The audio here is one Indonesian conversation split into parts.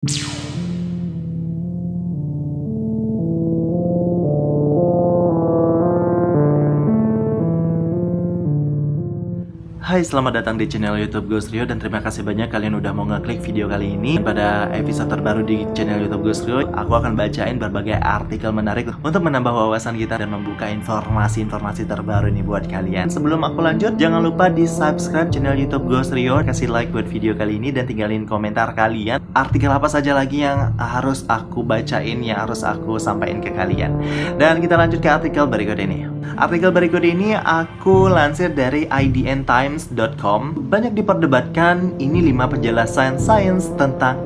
Hai, selamat datang di channel YouTube Ghost Rio dan terima kasih banyak kalian udah mau ngeklik video kali ini. Pada episode terbaru di channel YouTube Ghost Rio, aku akan bacain berbagai artikel menarik untuk menambah wawasan kita dan membuka informasi-informasi terbaru nih buat kalian. Sebelum aku lanjut, jangan lupa di subscribe channel YouTube Ghost Rio, kasih like buat video kali ini dan tinggalin komentar kalian. Artikel apa saja lagi yang harus aku bacain, yang harus aku sampaikan ke kalian. Dan kita lanjut ke artikel berikut ini. Artikel berikut ini aku lansir dari idntimes.com. Banyak diperdebatkan, ini 5 penjelasan sains tentang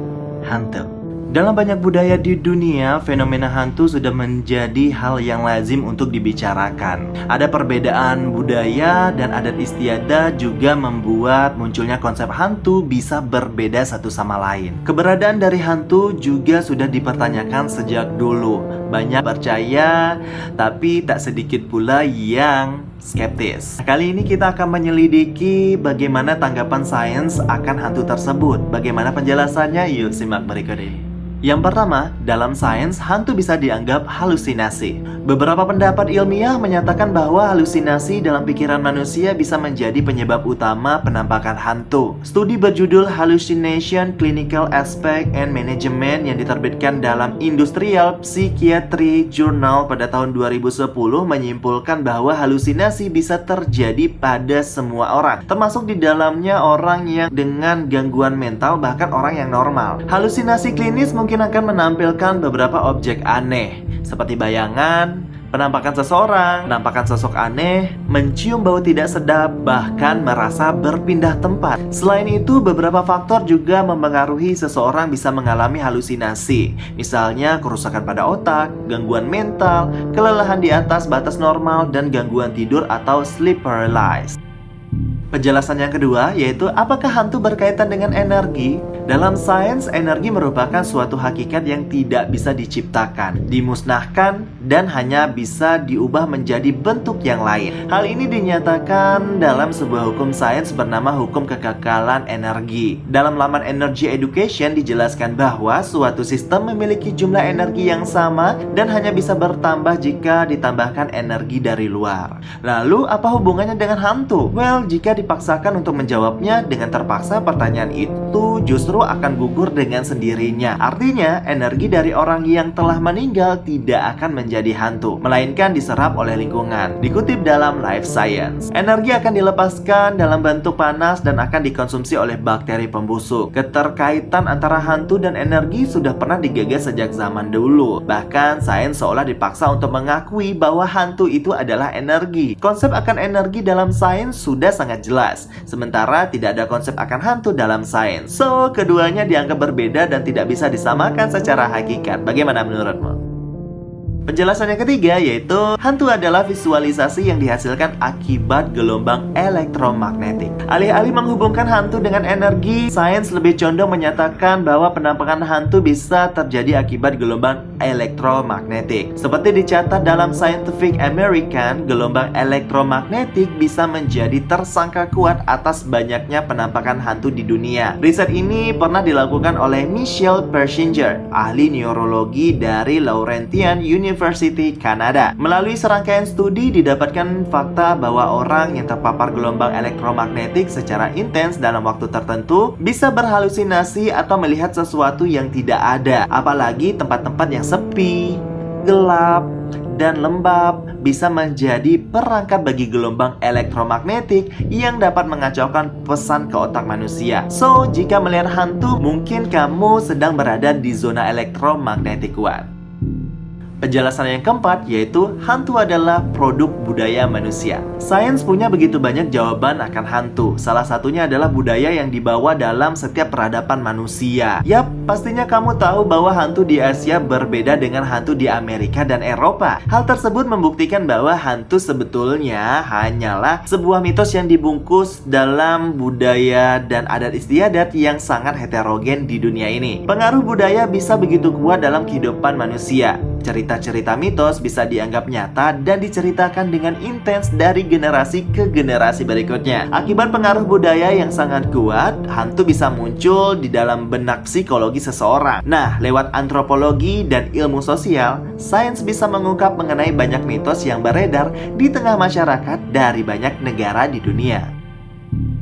hantu. Dalam banyak budaya di dunia, fenomena hantu sudah menjadi hal yang lazim untuk dibicarakan. Ada perbedaan budaya dan adat istiadat juga membuat munculnya konsep hantu bisa berbeda satu sama lain. Keberadaan dari hantu juga sudah dipertanyakan sejak dulu. Banyak percaya, tapi tak sedikit pula yang skeptis. Kali ini kita akan menyelidiki bagaimana tanggapan sains akan hantu tersebut. Bagaimana penjelasannya? Yuk simak berikut ini. Yang pertama, dalam sains, hantu bisa dianggap halusinasi. Beberapa pendapat ilmiah menyatakan bahwa halusinasi dalam pikiran manusia bisa menjadi penyebab utama penampakan hantu. Studi berjudul Hallucination Clinical Aspect and Management yang diterbitkan dalam Industrial Psychiatry Journal pada tahun 2010 menyimpulkan bahwa halusinasi bisa terjadi pada semua orang, termasuk di dalamnya orang yang dengan gangguan mental, bahkan orang yang normal. Halusinasi klinis mungkin akan menampilkan beberapa objek aneh seperti bayangan, penampakan seseorang, penampakan sosok aneh, mencium bau tidak sedap, bahkan merasa berpindah tempat. Selain itu, beberapa faktor juga mempengaruhi seseorang bisa mengalami halusinasi. Misalnya kerusakan pada otak, gangguan mental, kelelahan di atas batas normal, dan gangguan tidur atau sleep paralysis. Penjelasan yang kedua yaitu apakah hantu berkaitan dengan energi? Dalam sains, energi merupakan suatu hakikat yang tidak bisa diciptakan, dimusnahkan, dan hanya bisa diubah menjadi bentuk yang lain. Hal ini dinyatakan dalam sebuah hukum sains bernama hukum kekekalan energi. Dalam laman Energy Education dijelaskan bahwa suatu sistem memiliki jumlah energi yang sama dan hanya bisa bertambah jika ditambahkan energi dari luar. Lalu, apa hubungannya dengan hantu? Well, jika dipaksakan untuk menjawabnya dengan terpaksa, pertanyaan itu justru akan gugur dengan sendirinya. Artinya, energi dari orang yang telah meninggal tidak akan menjadi hantu, melainkan diserap oleh lingkungan. Dikutip dalam Life Science, energi akan dilepaskan dalam bentuk panas dan akan dikonsumsi oleh bakteri pembusuk. Keterkaitan antara hantu dan energi sudah pernah digagas sejak zaman dulu. Bahkan, sains seolah dipaksa untuk mengakui bahwa hantu itu adalah energi. Konsep akan energi dalam sains sudah sangat jelas, sementara tidak ada konsep akan hantu dalam sains. So, keduanya dianggap berbeda dan tidak bisa disamakan secara hakikat. Bagaimana menurutmu? Penjelasan yang ketiga yaitu hantu adalah visualisasi yang dihasilkan akibat gelombang elektromagnetik. Alih-alih menghubungkan hantu dengan energi, sains lebih condong menyatakan bahwa penampakan hantu bisa terjadi akibat gelombang elektromagnetik. Seperti dicatat dalam Scientific American, gelombang elektromagnetik bisa menjadi tersangka kuat atas banyaknya penampakan hantu di dunia. Riset ini pernah dilakukan oleh Michelle Persinger, ahli neurologi dari Laurentian University, Kanada. Melalui serangkaian studi didapatkan fakta bahwa orang yang terpapar gelombang elektromagnetik secara intens dalam waktu tertentu bisa berhalusinasi atau melihat sesuatu yang tidak ada. Apalagi tempat-tempat yang sepi, gelap, dan lembab bisa menjadi perangkat bagi gelombang elektromagnetik yang dapat mengacaukan pesan ke otak manusia. So, jika melihat hantu, mungkin kamu sedang berada di zona elektromagnetik kuat. Penjelasan yang keempat yaitu hantu adalah produk budaya manusia. Sains punya begitu banyak jawaban akan hantu. Salah satunya adalah budaya yang dibawa dalam setiap peradaban manusia. Yap, pastinya kamu tahu bahwa hantu di Asia berbeda dengan hantu di Amerika dan Eropa. Hal tersebut membuktikan bahwa hantu sebetulnya hanyalah sebuah mitos yang dibungkus dalam budaya dan adat istiadat yang sangat heterogen di dunia ini. Pengaruh budaya bisa begitu kuat dalam kehidupan manusia. Cerita-cerita mitos bisa dianggap nyata dan diceritakan dengan intens dari generasi ke generasi berikutnya. Akibat pengaruh budaya yang sangat kuat, hantu bisa muncul di dalam benak psikologi seseorang. Nah, lewat antropologi dan ilmu sosial, sains bisa mengungkap mengenai banyak mitos yang beredar di tengah masyarakat dari banyak negara di dunia.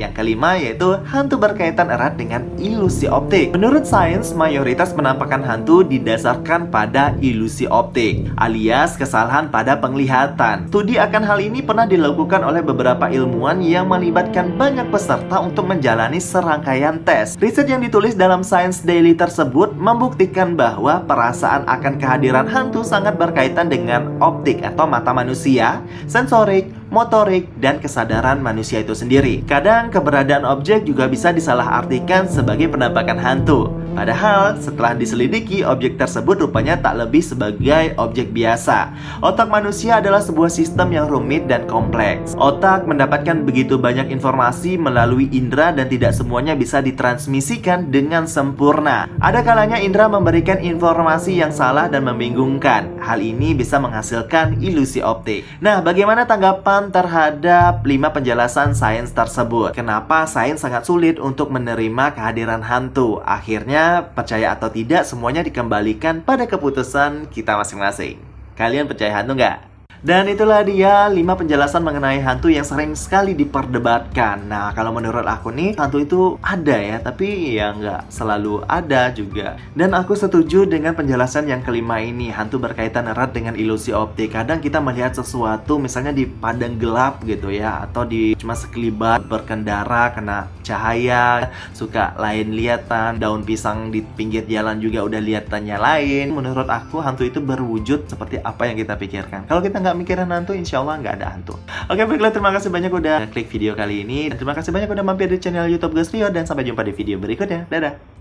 Yang kelima yaitu hantu berkaitan erat dengan ilusi optik. Menurut sains, mayoritas penampakan hantu didasarkan pada ilusi optik, alias kesalahan pada penglihatan. Studi akan hal ini pernah dilakukan oleh beberapa ilmuwan yang melibatkan banyak peserta untuk menjalani serangkaian tes. Riset yang ditulis dalam Science Daily tersebut membuktikan bahwa perasaan akan kehadiran hantu sangat berkaitan dengan optik atau mata manusia, sensorik, motorik, dan kesadaran manusia itu sendiri. Kadang keberadaan objek juga bisa disalahartikan sebagai penampakan hantu. Padahal setelah diselidiki, objek tersebut rupanya tak lebih sebagai objek biasa. Otak manusia adalah sebuah sistem yang rumit dan kompleks. Otak mendapatkan begitu banyak informasi melalui indera dan tidak semuanya bisa ditransmisikan dengan sempurna. Ada kalanya indera memberikan informasi yang salah dan membingungkan. Hal ini bisa menghasilkan ilusi optik. Nah, bagaimana tanggapan terhadap 5 penjelasan sains tersebut? Kenapa sains sangat sulit untuk menerima kehadiran hantu? Akhirnya, percaya atau tidak, semuanya dikembalikan pada keputusan kita masing-masing. Kalian percaya hantu nggak? Dan itulah dia 5 penjelasan mengenai hantu yang sering sekali diperdebatkan. Nah, kalau menurut aku nih, hantu itu ada ya, tapi ya nggak selalu ada juga. Dan aku setuju dengan penjelasan yang kelima ini. Hantu berkaitan erat dengan ilusi optik. Kadang kita melihat sesuatu misalnya di padang gelap gitu ya, atau di cuma sekelibat berkendara kena cahaya, suka lain lihatan, daun pisang di pinggir jalan juga udah lihatannya lain. Menurut aku, hantu itu berwujud seperti apa yang kita pikirkan. Kalau kita nggak mikirin hantu, insya Allah nggak ada hantu. Oke, baiklah, terima kasih banyak udah klik video kali ini. Dan terima kasih banyak udah mampir di channel YouTube Ghost Rio. Dan sampai jumpa di video berikutnya. Dadah!